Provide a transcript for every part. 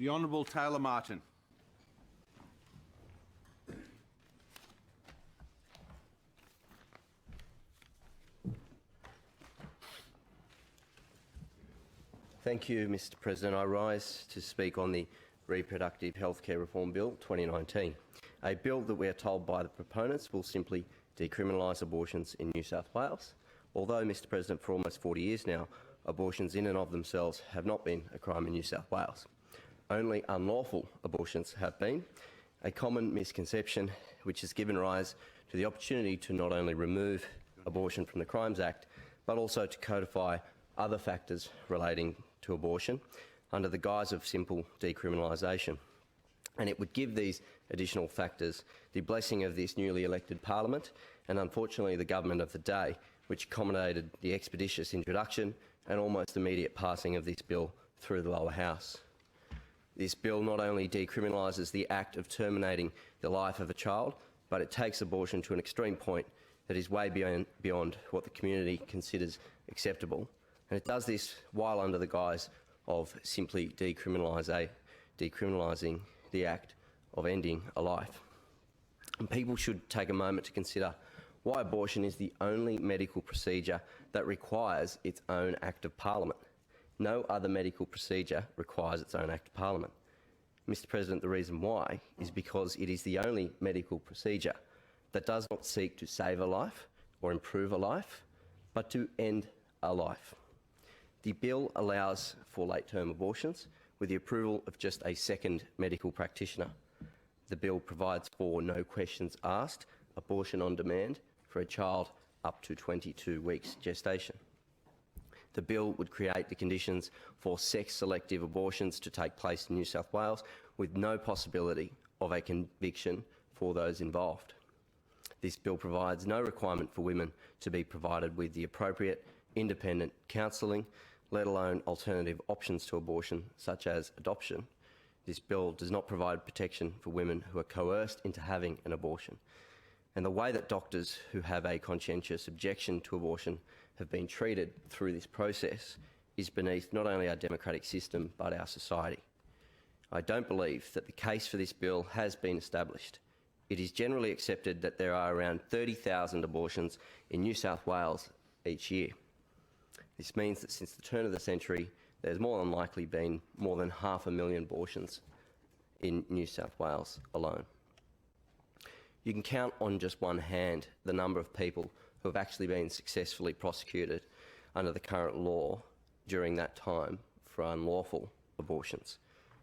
The Honourable Taylor Martin. Thank you, Mr President. I rise to speak on the Reproductive Healthcare Reform Bill 2019, a bill that we are told by the proponents will simply decriminalise abortions in New South Wales. Although, Mr President, for almost 40 years now, abortions in and of themselves have not been a crime in New South Wales. Only unlawful abortions have been, a common misconception which has given rise to the opportunity to not only remove abortion from the Crimes Act, but also to codify other factors relating to abortion under the guise of simple decriminalisation. And it would give these additional factors the blessing of this newly elected parliament and, unfortunately, the government of the day, which accommodated the expeditious introduction and almost immediate passing of this bill through the lower house. This bill not only decriminalises the act of terminating the life of a child, but it takes abortion to an extreme point that is way beyond what the community considers acceptable. And it does this while under the guise of simply decriminalising the act of ending a life. And people should take a moment to consider why abortion is the only medical procedure that requires its own Act of Parliament. No other medical procedure requires its own Act of Parliament. Mr President, the reason why is because it is the only medical procedure that does not seek to save a life or improve a life, but to end a life. The bill allows for late-term abortions with the approval of just a second medical practitioner. The bill provides for no questions asked abortion on demand for a child up to 22 weeks gestation. The bill would create the conditions for sex-selective abortions to take place in New South Wales with no possibility of a conviction for those involved. This bill provides no requirement for women to be provided with the appropriate independent counselling, let alone alternative options to abortion, such as adoption. This bill does not provide protection for women who are coerced into having an abortion. And the way that doctors who have a conscientious objection to abortion have been treated through this process is beneath not only our democratic system but our society. I don't believe that the case for this bill has been established. It is generally accepted that there are around 30,000 abortions in New South Wales each year. This means that since the turn of the century, there's more than likely been more than 500,000 abortions in New South Wales alone. You can count on just one hand the number of people who have actually been successfully prosecuted under the current law during that time for unlawful abortions.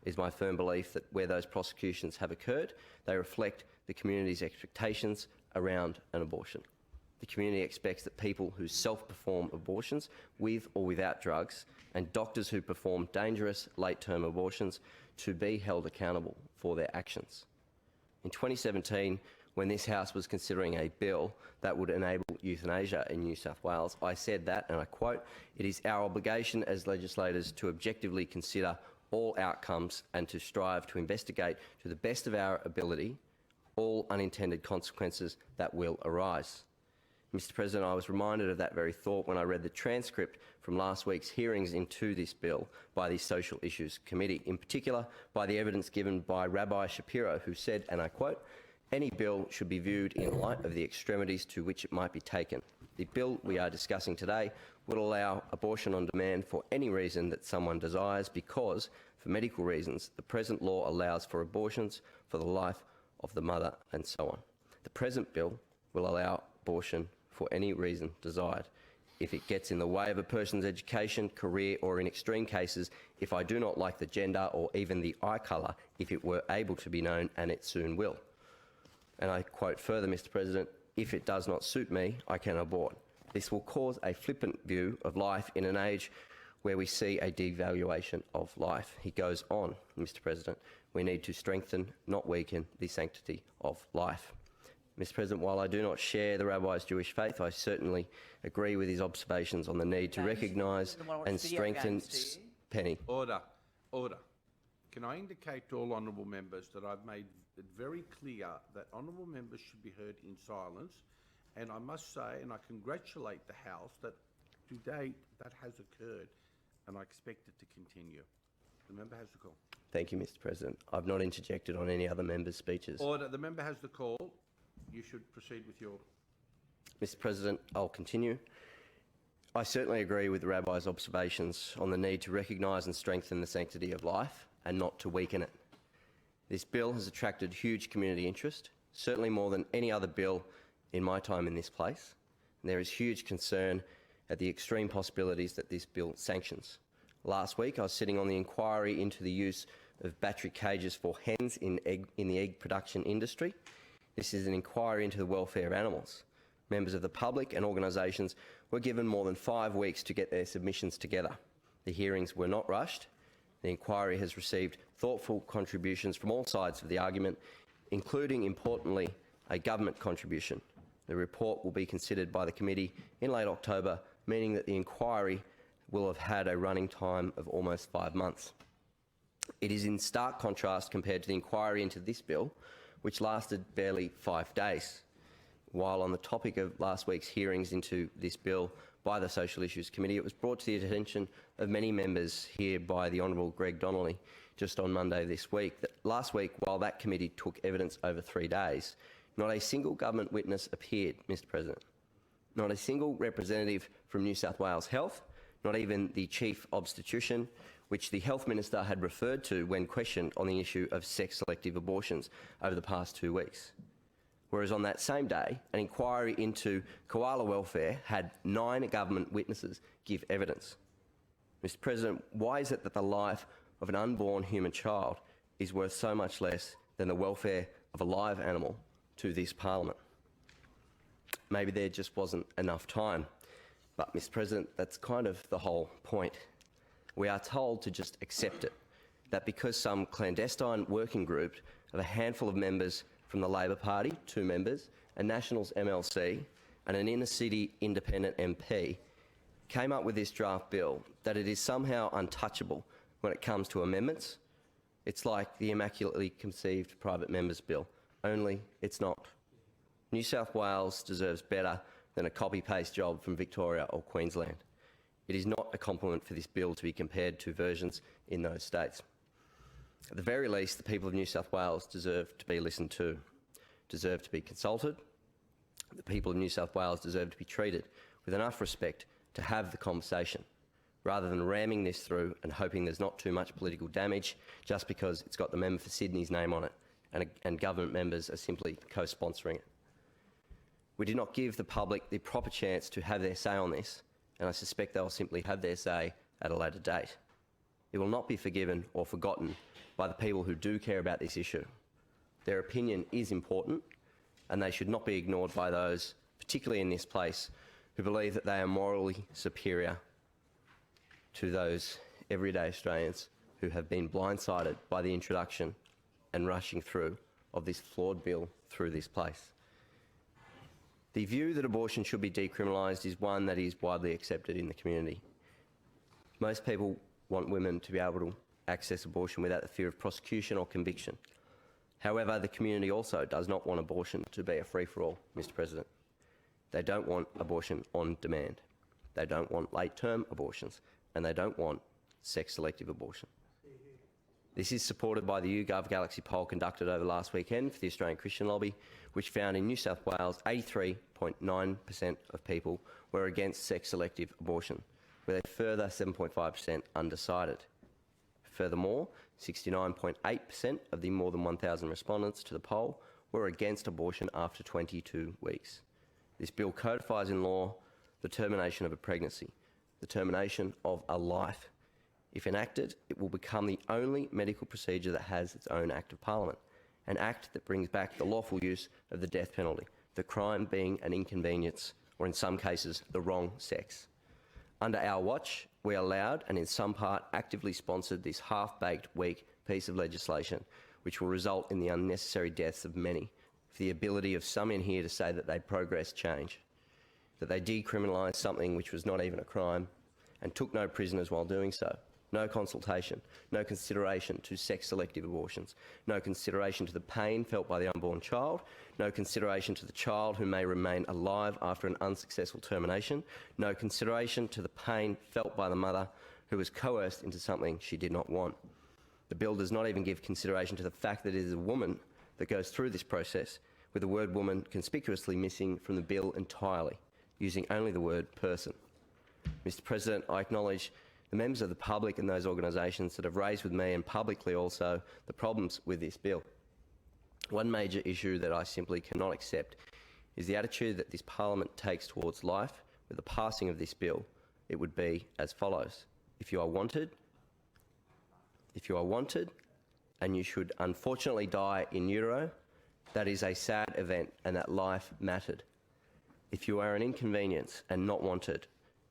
It is my firm belief that where those prosecutions have occurred, they reflect the community's expectations around an abortion. The community expects that people who self-perform abortions with or without drugs and doctors who perform dangerous late-term abortions to be held accountable for their actions. In 2017, when this House was considering a bill that would enable euthanasia in New South Wales, I said that, and I quote, "It is our obligation as legislators to objectively consider all outcomes and to strive to investigate to the best of our ability all unintended consequences that will arise." Mr President, I was reminded of that very thought when I read the transcript from last week's hearings into this bill by the Social Issues Committee, in particular by the evidence given by Rabbi Shapiro, who said, and I quote, "Any bill should be viewed in light of the extremities to which it might be taken. The bill we are discussing today would allow abortion on demand for any reason that someone desires because, for medical reasons, the present law allows for abortions for the life of the mother and so on. The present bill will allow abortion for any reason desired. If it gets in the way of a person's education, career, or in extreme cases, if I do not like the gender or even the eye colour, if it were able to be known, and it soon will." And I quote further, Mr President, "If it does not suit me, I can abort. This will cause a flippant view of life in an age where we see a devaluation of life." He goes on, Mr President, "We need to strengthen, not weaken, the sanctity of life." Mr President, while I do not share the Rabbi's Jewish faith, I certainly agree with his observations on the need to recognise and strengthen... Penny. Order. Order. Can I indicate to all honourable members that I've made it very clear that honourable members should be heard in silence, and I must say, and I congratulate the House, that to date that has occurred, and I expect it to continue. The member has the call. Thank you, Mr. President. I've not interjected on any other members' speeches. Order. The member has the call. You should proceed with your... Mr. President, I'll continue. I certainly agree with the Rabbi's observations on the need to recognise and strengthen the sanctity of life and not to weaken it. This bill has attracted huge community interest, certainly more than any other bill in my time in this place. And there is huge concern at the extreme possibilities that this bill sanctions. Last week, I was sitting on the inquiry into the use of battery cages for hens in the egg production industry. This is an inquiry into the welfare of animals. Members of the public and organisations were given more than 5 weeks to get their submissions together. The hearings were not rushed. The inquiry has received thoughtful contributions from all sides of the argument, including, importantly, a government contribution. The report will be considered by the committee in late October, meaning that the inquiry will have had a running time of almost 5 months. It is in stark contrast compared to the inquiry into this bill, which lasted barely 5 days. While on the topic of last week's hearings into this bill by the Social Issues Committee, it was brought to the attention of many members here by the Honourable Greg Donnelly just on Monday this week that last week, while that committee took evidence over 3 days, not a single government witness appeared, Mr. President. Not a single representative from New South Wales Health, not even the chief obstetrician, which the Health Minister had referred to when questioned on the issue of sex-selective abortions over the past 2 weeks. Whereas on that same day, an inquiry into koala welfare had 9 government witnesses give evidence. Mr. President, why is it that the life of an unborn human child is worth so much less than the welfare of a live animal to this parliament? Maybe there just wasn't enough time. But, Mr. President, that's kind of the whole point. We are told to just accept it, that because some clandestine working group of a handful of members from the Labor Party, 2 members, a Nationals MLC and an inner-city independent MP came up with this draft bill, that it is somehow untouchable when it comes to amendments. It's like the Immaculately Conceived Private Members Bill, only it's not. New South Wales deserves better than a copy-paste job from Victoria or Queensland. It is not a compliment for this bill to be compared to versions in those states. At the very least, the people of New South Wales deserve to be listened to, deserve to be consulted. The people of New South Wales deserve to be treated with enough respect to have the conversation, rather than ramming this through and hoping there's not too much political damage just because it's got the member for Sydney's name on it and government members are simply co-sponsoring it. We did not give the public the proper chance to have their say on this, and I suspect they'll simply have their say at a later date. It will not be forgiven or forgotten by the people who do care about this issue. Their opinion is important, and they should not be ignored by those, particularly in this place, who believe that they are morally superior to those everyday Australians who have been blindsided by the introduction and rushing through of this flawed bill through this place. The view that abortion should be decriminalised is one that is widely accepted in the community. Most people want women to be able to access abortion without the fear of prosecution or conviction. However, the community also does not want abortion to be a free-for-all, Mr. President. They don't want abortion on demand. They don't want late-term abortions, and they don't want sex-selective abortion. This is supported by the YouGov Galaxy poll conducted over last weekend for the Australian Christian Lobby, which found in New South Wales 83.9% of people were against sex-selective abortion, with a further 7.5% undecided. Furthermore, 69.8% of the more than 1,000 respondents to the poll were against abortion after 22 weeks. This bill codifies in law the termination of a pregnancy, the termination of a life. If enacted, it will become the only medical procedure that has its own Act of Parliament, an act that brings back the lawful use of the death penalty, the crime being an inconvenience, or in some cases, the wrong sex. Under our watch, we allowed and in some part actively sponsored this half-baked, weak piece of legislation, which will result in the unnecessary deaths of many, for the ability of some in here to say that they progressed change, that they decriminalised something which was not even a crime, and took no prisoners while doing so. No consultation, no consideration to sex-selective abortions, no consideration to the pain felt by the unborn child, no consideration to the child who may remain alive after an unsuccessful termination, no consideration to the pain felt by the mother who was coerced into something she did not want. The bill does not even give consideration to the fact that it is a woman that goes through this process, with the word woman conspicuously missing from the bill entirely, using only the word person. Mr. President, I acknowledge the members of the public and those organisations that have raised with me, and publicly also, the problems with this bill. One major issue that I simply cannot accept is the attitude that this Parliament takes towards life. With the passing of this bill, it would be as follows. If you are wanted, and you should unfortunately die in utero, that is a sad event and that life mattered. If you are an inconvenience and not wanted,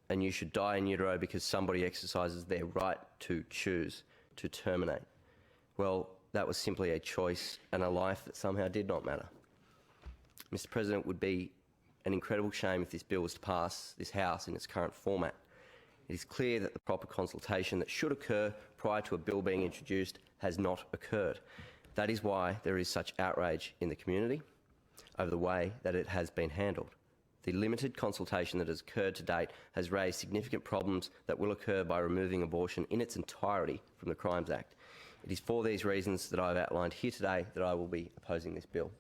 and you should die in utero because somebody exercises their right to choose to terminate, well, that was simply a choice and a life that somehow did not matter. Mr. President, it would be an incredible shame if this bill was to pass this House in its current format. It is clear that the proper consultation that should occur prior to a bill being introduced has not occurred. That is why there is such outrage in the community over the way that it has been handled. The limited consultation that has occurred to date has raised significant problems that will occur by removing abortion in its entirety from the Crimes Act. It is for these reasons that I have outlined here today that I will be opposing this bill.